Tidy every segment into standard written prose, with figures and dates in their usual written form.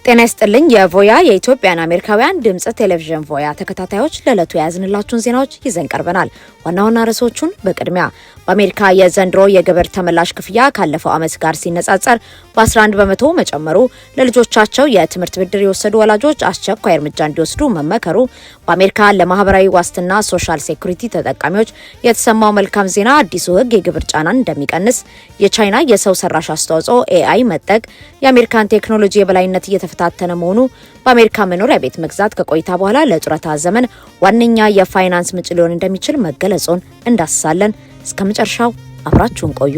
ጤና ይስጥልኝ የቮያ የኢትዮጵያና አሜሪካውያን ድምጽ ቴሌቪዥን ቮያ ተከታታዮች ለዕለቱ ያዝንላችሁን ዜናዎች ይዘን ቀርበናል። ዋና ርዕሶቹን በቅድሚያ በአሜሪካ የዘንድሮ የግብር ተመላሽ ክፍያ ካለፈው ዓመት ጋር ሲነጻጸር በ11 በመቶ መጨመሩ፣ ለልጆቻቸው የትምህርት ብድር የወሰዱ ወላጆች አስቸኳይ እርምጃ እንዲወስዱ መመከሩ፣ በአሜሪካ ለማህበራዊ ዋስትና ሶሻል ሴኩሪቲ ተጠቃሚዎች የተሰማው መልካም ዜና አዲሱ ሕግ የግብር ጫናን እንደሚቀንስ፣ የቻይና የሰው ሰራሽ አስተዋጽኦ ኤአይ መጠቅ የአሜሪካን ቴክኖሎጂ የበላይነት እየተፈታተነ መሆኑ፣ በአሜሪካ መኖሪያ ቤት መግዛት ከቆይታ በኋላ ለጡረታ ዘመን ዋነኛ የፋይናንስ ምንጭ ሊሆን እንደሚችል መገለጹን እንዳስሳለን። እስከ መጨረሻው አብራችሁን ቆዩ።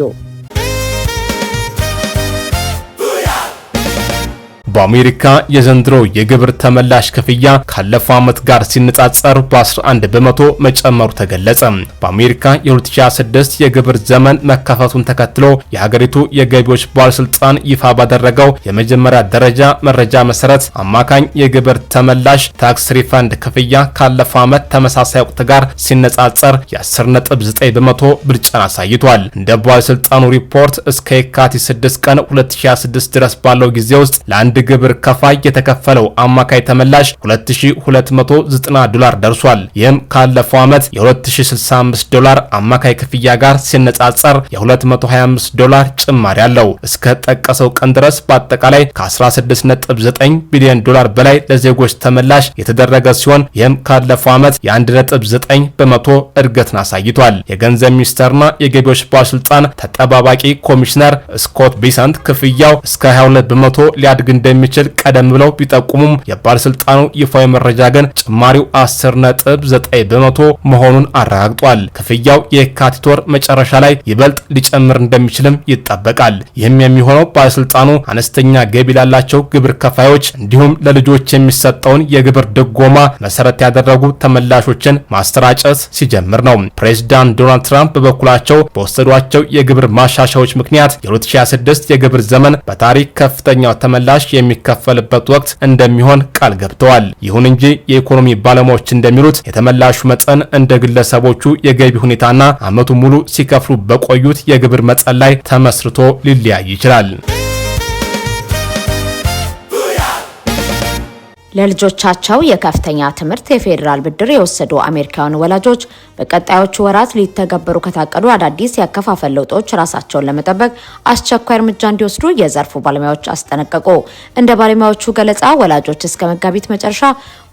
በአሜሪካ የዘንድሮ የግብር ተመላሽ ክፍያ ካለፈው ዓመት ጋር ሲነጻጸር በ11 በመቶ መጨመሩ ተገለጸ። በአሜሪካ የ2026 የግብር ዘመን መከፈቱን ተከትሎ የሀገሪቱ የገቢዎች ባለስልጣን ይፋ ባደረገው የመጀመሪያ ደረጃ መረጃ መሰረት አማካኝ የግብር ተመላሽ ታክስ ሪፈንድ ክፍያ ካለፈው ዓመት ተመሳሳይ ወቅት ጋር ሲነጻጸር የ10.9 በመቶ ብልጫን አሳይቷል። እንደ ባለስልጣኑ ሪፖርት እስከ የካቲት 6 ቀን 2026 ድረስ ባለው ጊዜ ውስጥ ለአንድ ግብር ከፋይ የተከፈለው አማካይ ተመላሽ $2090 ደርሷል። ይህም ካለፈው ዓመት የ$2065 አማካይ ክፍያ ጋር ሲነጻጸር የ$225 ጭማሪ አለው። እስከ ጠቀሰው ቀን ድረስ በአጠቃላይ ከ16.9 ቢሊዮን ዶላር በላይ ለዜጎች ተመላሽ የተደረገ ሲሆን ይህም ካለፈው ዓመት የ1.9 በመቶ እድገትን አሳይቷል። የገንዘብ ሚኒስቴርና የገቢዎች ባለስልጣን ተጠባባቂ ኮሚሽነር ስኮት ቢሰንት ክፍያው እስከ 22 በመቶ ሊያድግ እንደሚችል ቀደም ብለው ቢጠቁሙም የባለስልጣኑ ይፋዊ መረጃ ግን ጭማሪው 10.9 በመቶ መሆኑን አረጋግጧል። ክፍያው የካቲት ወር መጨረሻ ላይ ይበልጥ ሊጨምር እንደሚችልም ይጠበቃል። ይህም የሚሆነው ባለስልጣኑ አነስተኛ ገቢ ላላቸው ግብር ከፋዮች እንዲሁም ለልጆች የሚሰጠውን የግብር ድጎማ መሰረት ያደረጉ ተመላሾችን ማስተራጨት ሲጀምር ነው። ፕሬዝዳንት ዶናልድ ትራምፕ በበኩላቸው በወሰዷቸው የግብር ማሻሻያዎች ምክንያት የ2026 የግብር ዘመን በታሪክ ከፍተኛው ተመላሽ የሚከፈልበት ወቅት እንደሚሆን ቃል ገብተዋል። ይሁን እንጂ የኢኮኖሚ ባለሙያዎች እንደሚሉት የተመላሹ መጠን እንደ ግለሰቦቹ የገቢ ሁኔታና ዓመቱ ሙሉ ሲከፍሉ በቆዩት የግብር መጠን ላይ ተመስርቶ ሊለያይ ይችላል። ለልጆቻቸው የከፍተኛ ትምህርት የፌዴራል ብድር የወሰዱ አሜሪካውያን ወላጆች በቀጣዮቹ ወራት ሊተገበሩ ከታቀዱ አዳዲስ ያከፋፈል ለውጦች ራሳቸውን ለመጠበቅ አስቸኳይ እርምጃ እንዲወስዱ የዘርፉ ባለሙያዎች አስጠነቀቁ። እንደ ባለሙያዎቹ ገለጻ ወላጆች እስከ መጋቢት መጨረሻ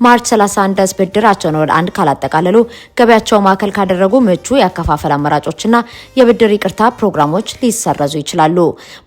ማርች 31 ድረስ ብድራቸውን ወደ አንድ ካላጠቃለሉ ገበያቸው ማዕከል ካደረጉ ምቹ ያከፋፈል አማራጮችና የብድር ይቅርታ ፕሮግራሞች ሊሰረዙ ይችላሉ።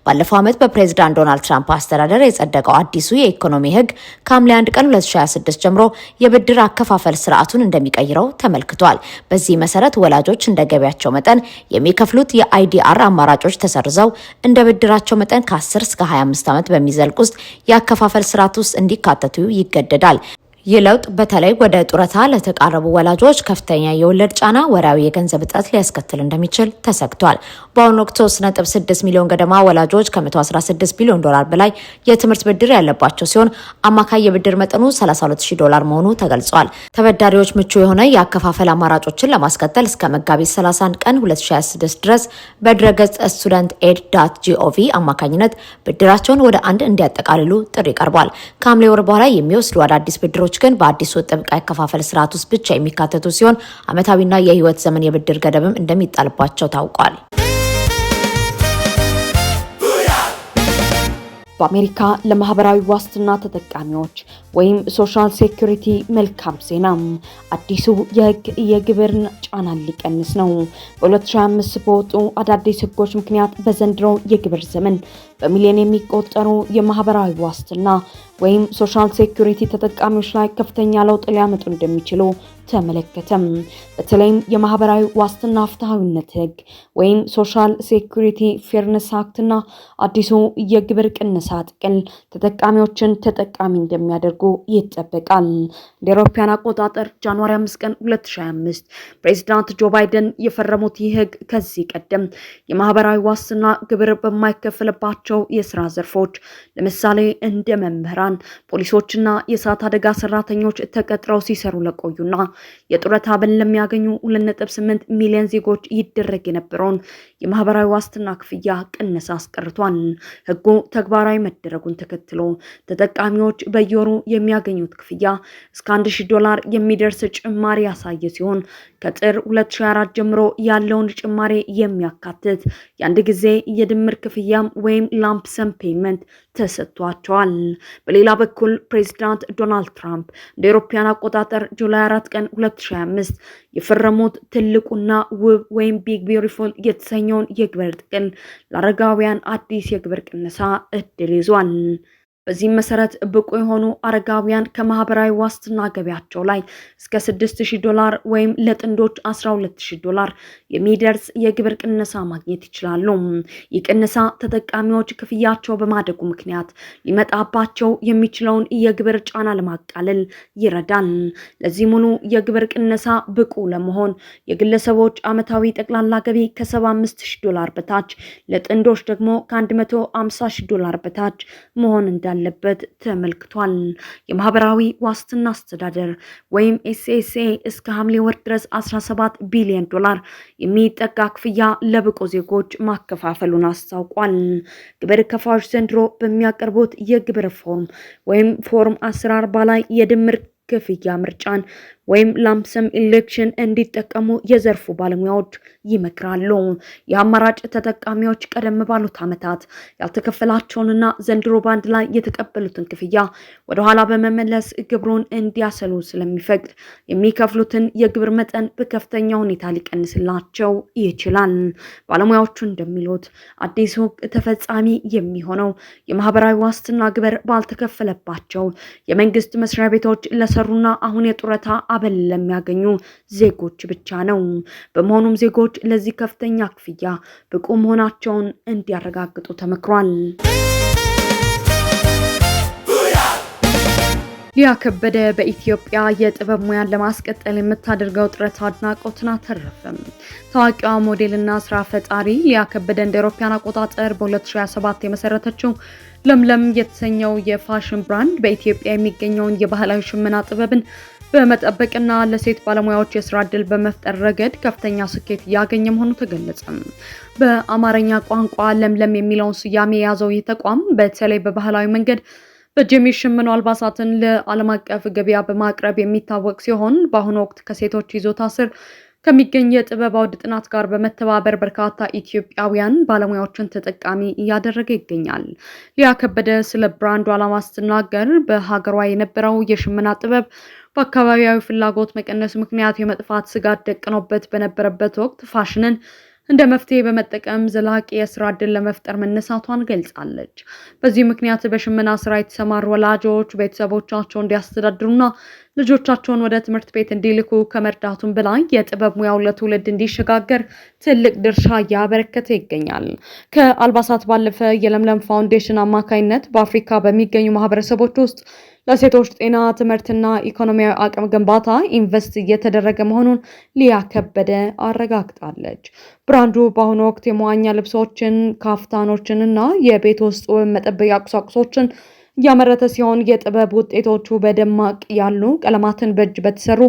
ባለፈው ዓመት በፕሬዝዳንት ዶናልድ ትራምፕ አስተዳደር የጸደቀው አዲሱ የኢኮኖሚ ሕግ ከሐምሌ 1 ቀን 2026 ጀምሮ የብድር አከፋፈል ስርዓቱን እንደሚቀይረው ተመልክቷል። በዚህ መሰረት ወላጆች እንደ ገቢያቸው መጠን የሚከፍሉት የአይዲአር አማራጮች ተሰርዘው እንደ ብድራቸው መጠን ከ10 እስከ 25 ዓመት በሚዘልቅ ውስጥ የአከፋፈል ስርዓት ውስጥ እንዲካተቱ ይገደዳል። ይህ ለውጥ በተለይ ወደ ጡረታ ለተቃረቡ ወላጆች ከፍተኛ የወለድ ጫና፣ ወራዊ የገንዘብ እጥረት ሊያስከትል እንደሚችል ተሰግቷል። በአሁኑ ወቅት 3.6 ሚሊዮን ገደማ ወላጆች ከ116 ቢሊዮን ዶላር በላይ የትምህርት ብድር ያለባቸው ሲሆን አማካይ የብድር መጠኑ $32,000 መሆኑ ተገልጿል። ተበዳሪዎች ምቹ የሆነ የአከፋፈል አማራጮችን ለማስከተል እስከ መጋቢት 31 ቀን 2026 ድረስ በድረገጽ studentaid.gov አማካኝነት ብድራቸውን ወደ አንድ እንዲያጠቃልሉ ጥሪ ቀርቧል። ከሐምሌ ወር በኋላ የሚወስዱ አዳዲስ ብድሮች ግን በአዲሱ ጥብቅ አከፋፈል ስርዓት ውስጥ ብቻ የሚካተቱ ሲሆን ዓመታዊና የህይወት ዘመን የብድር ገደብም እንደሚጣልባቸው ታውቋል። በአሜሪካ ለማህበራዊ ዋስትና ተጠቃሚዎች ወይም ሶሻል ሴኩሪቲ መልካም ዜና፣ አዲሱ የህግ የግብር ጫናን ሊቀንስ ነው። በ2025 በወጡ አዳዲስ ህጎች ምክንያት በዘንድሮ የግብር ዘመን በሚሊዮን የሚቆጠሩ የማህበራዊ ዋስትና ወይም ሶሻል ሴኩሪቲ ተጠቃሚዎች ላይ ከፍተኛ ለውጥ ሊያመጡ እንደሚችሉ ተመለከተም። በተለይም የማህበራዊ ዋስትና ፍትሃዊነት ህግ ወይም ሶሻል ሴኩሪቲ ፌርነስ አክትና አዲሱ የግብር ቅነሳ ጥቅል ተጠቃሚዎችን ተጠቃሚ እንደሚያደርጉ ይጠበቃል። እንደ አውሮፓውያን አቆጣጠር ጃንዋሪ 5 ቀን 2025 ፕሬዝዳንት ጆ ባይደን የፈረሙት ይህ ህግ ከዚህ ቀደም የማህበራዊ ዋስትና ግብር በማይከፈልባቸው በሚሰሯቸው የስራ ዘርፎች ለምሳሌ እንደ መምህራን፣ ፖሊሶችና የእሳት አደጋ ሰራተኞች ተቀጥረው ሲሰሩ ለቆዩና የጡረታ አበል ለሚያገኙ 2.8 ሚሊዮን ዜጎች ይደረግ የነበረውን የማህበራዊ ዋስትና ክፍያ ቅነሳ አስቀርቷል። ህጉ ተግባራዊ መደረጉን ተከትሎ ተጠቃሚዎች በየወሩ የሚያገኙት ክፍያ እስከ $1000 የሚደርስ ጭማሪ ያሳየ ሲሆን ከጥር 2024 ጀምሮ ያለውን ጭማሪ የሚያካትት የአንድ ጊዜ የድምር ክፍያም ወይም ላምፕ ሰም ፔመንት ተሰጥቷቸዋል። በሌላ በኩል ፕሬዚዳንት ዶናልድ ትራምፕ እንደ አውሮፓውያን አቆጣጠር ጁላይ 4 ቀን 2025 የፈረሙት ትልቁና ውብ ወይም ቢግ ቢዩቲፉል የተሰኘውን የግብር ጥቅል ለአረጋውያን አዲስ የግብር ቅነሳ እድል ይዟል። በዚህም መሰረት ብቁ የሆኑ አረጋውያን ከማህበራዊ ዋስትና ገቢያቸው ላይ እስከ $6000 ወይም ለጥንዶች $12000 የሚደርስ የግብር ቅነሳ ማግኘት ይችላሉ። ይህ ቅነሳ ተጠቃሚዎች ክፍያቸው በማደጉ ምክንያት ሊመጣባቸው የሚችለውን የግብር ጫና ለማቃለል ይረዳል። ለዚህ ሙሉ የግብር ቅነሳ ብቁ ለመሆን የግለሰቦች ዓመታዊ ጠቅላላ ገቢ ከ$75000 በታች፣ ለጥንዶች ደግሞ ከ$150000 በታች መሆን እንዳለበት ተመልክቷል። የማህበራዊ ዋስትና አስተዳደር ወይም ኤስኤስኤ እስከ ሐምሌ ወር ድረስ $17 ቢሊዮን የሚጠጋ ክፍያ ለብቁ ዜጎች ማከፋፈሉን አስታውቋል። ግብር ከፋዮች ዘንድሮ በሚያቀርቡት የግብር ፎርም ወይም ፎርም 1040 ላይ የድምር ክፍያ ምርጫን ወይም ላምፕሰም ኢሌክሽን እንዲጠቀሙ የዘርፉ ባለሙያዎች ይመክራሉ። የአማራጭ ተጠቃሚዎች ቀደም ባሉት ዓመታት ያልተከፈላቸውንና ዘንድሮ ባንድ ላይ የተቀበሉትን ክፍያ ወደ ኋላ በመመለስ ግብሩን እንዲያሰሉ ስለሚፈቅድ የሚከፍሉትን የግብር መጠን በከፍተኛ ሁኔታ ሊቀንስላቸው ይችላል። ባለሙያዎቹ እንደሚሉት አዲሱ ተፈጻሚ የሚሆነው የማህበራዊ ዋስትና ግብር ባልተከፈለባቸው የመንግስት መስሪያ ቤቶች ለሰሩና አሁን የጡረታ አበል ለሚያገኙ ዜጎች ብቻ ነው። በመሆኑም ዜጎች ለዚህ ከፍተኛ ክፍያ ብቁ መሆናቸውን እንዲያረጋግጡ ተመክሯል። ሊያ ከበደ በኢትዮጵያ የጥበብ ሙያን ለማስቀጠል የምታደርገው ጥረት አድናቆትን አተረፈም። ታዋቂዋ ሞዴልና ስራ ፈጣሪ ሊያ ከበደ እንደ አውሮፓውያን አቆጣጠር በ2027 የመሰረተችው ለምለም የተሰኘው የፋሽን ብራንድ በኢትዮጵያ የሚገኘውን የባህላዊ ሽመና ጥበብን በመጠበቅና ለሴት ባለሙያዎች የስራ ዕድል በመፍጠር ረገድ ከፍተኛ ስኬት እያገኘ መሆኑ ተገለጸ። በአማርኛ ቋንቋ ለምለም የሚለውን ስያሜ የያዘው ይህ ተቋም በተለይ በባህላዊ መንገድ በእጅ የሚሸመኑ አልባሳትን ለዓለም አቀፍ ገበያ በማቅረብ የሚታወቅ ሲሆን በአሁኑ ወቅት ከሴቶች ይዞታ ስር ከሚገኝ የጥበብ አውደ ጥናት ጋር በመተባበር በርካታ ኢትዮጵያውያን ባለሙያዎችን ተጠቃሚ እያደረገ ይገኛል። ሊያ ከበደ ስለ ብራንዱ ዓላማ ስትናገር በሀገሯ የነበረው የሽመና ጥበብ በአካባቢያዊ ፍላጎት መቀነስ ምክንያት የመጥፋት ስጋት ደቅኖበት በነበረበት ወቅት ፋሽንን እንደ መፍትሄ በመጠቀም ዘላቂ የስራ ዕድል ለመፍጠር መነሳቷን ገልጻለች። በዚህ ምክንያት በሽመና ስራ የተሰማሩ ወላጆች ቤተሰቦቻቸው እንዲያስተዳድሩና ልጆቻቸውን ወደ ትምህርት ቤት እንዲልኩ ከመርዳቱም በላይ የጥበብ ሙያው ለትውልድ እንዲሸጋገር ትልቅ ድርሻ እያበረከተ ይገኛል። ከአልባሳት ባለፈ የለምለም ፋውንዴሽን አማካይነት በአፍሪካ በሚገኙ ማህበረሰቦች ውስጥ ለሴቶች ጤና፣ ትምህርትና ኢኮኖሚያዊ አቅም ግንባታ ኢንቨስት እየተደረገ መሆኑን ሊያ ከበደ አረጋግጣለች። ብራንዱ በአሁኑ ወቅት የመዋኛ ልብሶችን፣ ካፍታኖችንና የቤት ውስጥ መጠበቂያ ቁሳቁሶችን እያመረተ ሲሆን የጥበብ ውጤቶቹ በደማቅ ያሉ ቀለማትን በእጅ በተሰሩ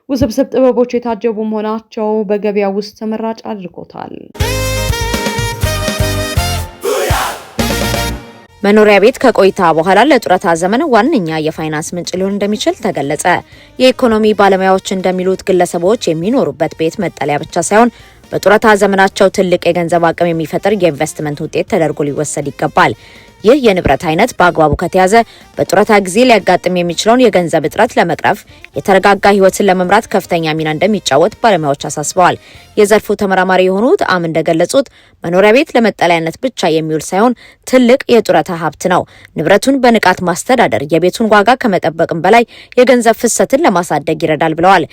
ውስብስብ ጥበቦች የታጀቡ መሆናቸው በገበያ ውስጥ ተመራጭ አድርጎታል። መኖሪያ ቤት ከቆይታ በኋላ ለጡረታ ዘመን ዋነኛ የፋይናንስ ምንጭ ሊሆን እንደሚችል ተገለጸ። የኢኮኖሚ ባለሙያዎች እንደሚሉት ግለሰቦች የሚኖሩበት ቤት መጠለያ ብቻ ሳይሆን በጡረታ ዘመናቸው ትልቅ የገንዘብ አቅም የሚፈጥር የኢንቨስትመንት ውጤት ተደርጎ ሊወሰድ ይገባል። ይህ የንብረት አይነት በአግባቡ ከተያዘ በጡረታ ጊዜ ሊያጋጥም የሚችለውን የገንዘብ እጥረት ለመቅረፍ የተረጋጋ ሕይወትን ለመምራት ከፍተኛ ሚና እንደሚጫወት ባለሙያዎች አሳስበዋል። የዘርፉ ተመራማሪ የሆኑት እንደገለጹት መኖሪያ ቤት ለመጠለያነት ብቻ የሚውል ሳይሆን ትልቅ የጡረታ ሀብት ነው። ንብረቱን በንቃት ማስተዳደር የቤቱን ዋጋ ከመጠበቅም በላይ የገንዘብ ፍሰትን ለማሳደግ ይረዳል ብለዋል።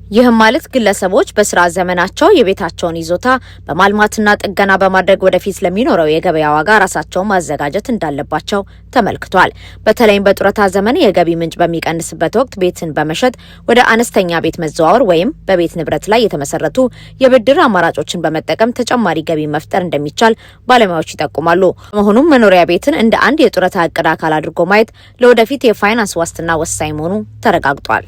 ይህም ማለት ግለሰቦች በስራ ዘመናቸው የቤታቸውን ይዞታ በማልማትና ጥገና በማድረግ ወደፊት ለሚኖረው የገበያ ዋጋ ራሳቸውን ማዘጋጀት እንዳለባቸው ተመልክቷል። በተለይም በጡረታ ዘመን የገቢ ምንጭ በሚቀንስበት ወቅት ቤትን በመሸጥ ወደ አነስተኛ ቤት መዘዋወር ወይም በቤት ንብረት ላይ የተመሰረቱ የብድር አማራጮችን በመጠቀም ተጨማሪ ገቢ መፍጠር እንደሚቻል ባለሙያዎች ይጠቁማሉ። በመሆኑም መኖሪያ ቤትን እንደ አንድ የጡረታ እቅድ አካል አድርጎ ማየት ለወደፊት የፋይናንስ ዋስትና ወሳኝ መሆኑ ተረጋግጧል።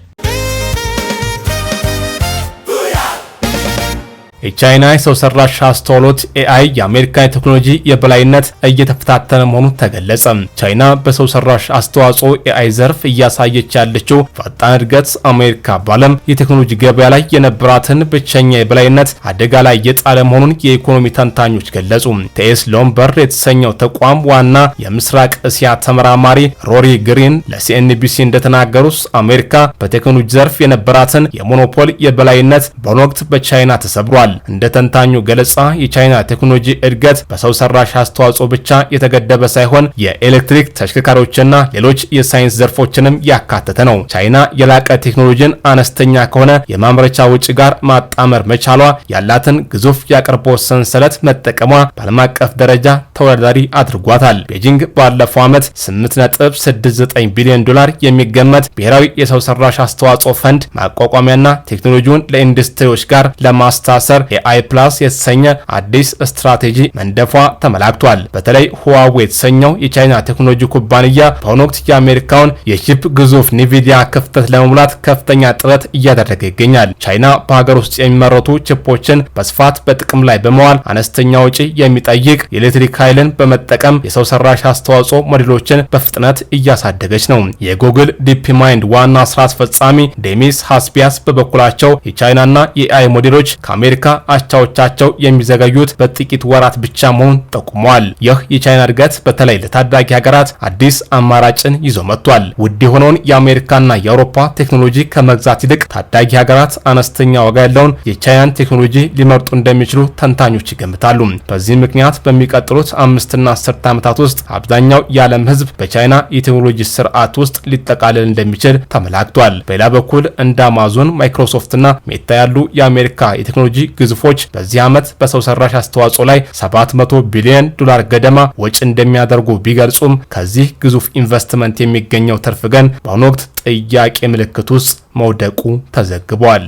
የቻይና የሰው ሰራሽ አስተውሎት AI የአሜሪካ የቴክኖሎጂ የበላይነት እየተፈታተነ መሆኑ ተገለጸ። ቻይና በሰው ሰራሽ አስተዋጽኦ AI ዘርፍ እያሳየች ያለችው ፈጣን እድገት አሜሪካ በዓለም የቴክኖሎጂ ገበያ ላይ የነበራትን ብቸኛ የበላይነት አደጋ ላይ የጣለ መሆኑን የኢኮኖሚ ተንታኞች ገለጹ። ቴስ ሎምበር የተሰኘው ተቋም ዋና የምስራቅ እስያ ተመራማሪ ሮሪ ግሪን ለCNBC እንደተናገሩት አሜሪካ በቴክኖሎጂ ዘርፍ የነበራትን የሞኖፖል የበላይነት በአሁኑ ወቅት በቻይና ተሰብሯል። እንደ ተንታኙ ገለጻ የቻይና ቴክኖሎጂ እድገት በሰው ሰራሽ አስተዋጽኦ ብቻ የተገደበ ሳይሆን የኤሌክትሪክ ተሽከርካሪዎችና ሌሎች የሳይንስ ዘርፎችንም ያካተተ ነው። ቻይና የላቀ ቴክኖሎጂን አነስተኛ ከሆነ የማምረቻ ውጪ ጋር ማጣመር መቻሏ ያላትን ግዙፍ የአቅርቦት ሰንሰለት መጠቀሟ በዓለም አቀፍ ደረጃ ተወዳዳሪ አድርጓታል። ቤጂንግ ባለፈው ዓመት 8.69 ቢሊዮን ዶላር የሚገመት ብሔራዊ የሰው ሰራሽ አስተዋጽኦ ፈንድ ማቋቋሚያና ቴክኖሎጂውን ለኢንዱስትሪዎች ጋር ለማስተሳሰር AI ፕላስ የተሰኘ አዲስ ስትራቴጂ መንደፏ ተመላክቷል። በተለይ ሁዋዌ የተሰኘው የቻይና ቴክኖሎጂ ኩባንያ በአሁኑ ወቅት የአሜሪካውን የቺፕ ግዙፍ ኒቪዲያ ክፍተት ለመሙላት ከፍተኛ ጥረት እያደረገ ይገኛል። ቻይና በሀገር ውስጥ የሚመረቱ ቺፖችን በስፋት በጥቅም ላይ በመዋል አነስተኛ ወጪ የሚጠይቅ የኤሌክትሪክ ኃይልን በመጠቀም የሰው ሰራሽ አስተዋጽኦ ሞዴሎችን በፍጥነት እያሳደገች ነው። የጉግል ዲፕ ማይንድ ዋና ስራ አስፈጻሚ ዴሚስ ሃስፒያስ በበኩላቸው የቻይናና የAI ሞዴሎች ከአሜሪካ አቻዎቻቸው የሚዘገዩት በጥቂት ወራት ብቻ መሆኑን ጠቁመዋል። ይህ የቻይና እድገት በተለይ ለታዳጊ ሀገራት አዲስ አማራጭን ይዞ መጥቷል። ውድ የሆነውን የአሜሪካና የአውሮፓ ቴክኖሎጂ ከመግዛት ይልቅ ታዳጊ ሀገራት አነስተኛ ዋጋ ያለውን የቻይናን ቴክኖሎጂ ሊመርጡ እንደሚችሉ ተንታኞች ይገምታሉ። በዚህ ምክንያት በሚቀጥሉት 5 እና 10 ዓመታት ውስጥ አብዛኛው የዓለም ሕዝብ በቻይና የቴክኖሎጂ ስርዓት ውስጥ ሊጠቃለል እንደሚችል ተመላክቷል። በሌላ በኩል እንደ አማዞን፣ ማይክሮሶፍትና ሜታ ያሉ የአሜሪካ የቴክኖሎጂ ግዙፎች በዚህ ዓመት በሰው ሰራሽ አስተዋጽኦ ላይ 700 ቢሊዮን ዶላር ገደማ ወጪ እንደሚያደርጉ ቢገልጹም ከዚህ ግዙፍ ኢንቨስትመንት የሚገኘው ትርፍ ግን በአሁኑ ወቅት ጥያቄ ምልክት ውስጥ መውደቁ ተዘግቧል።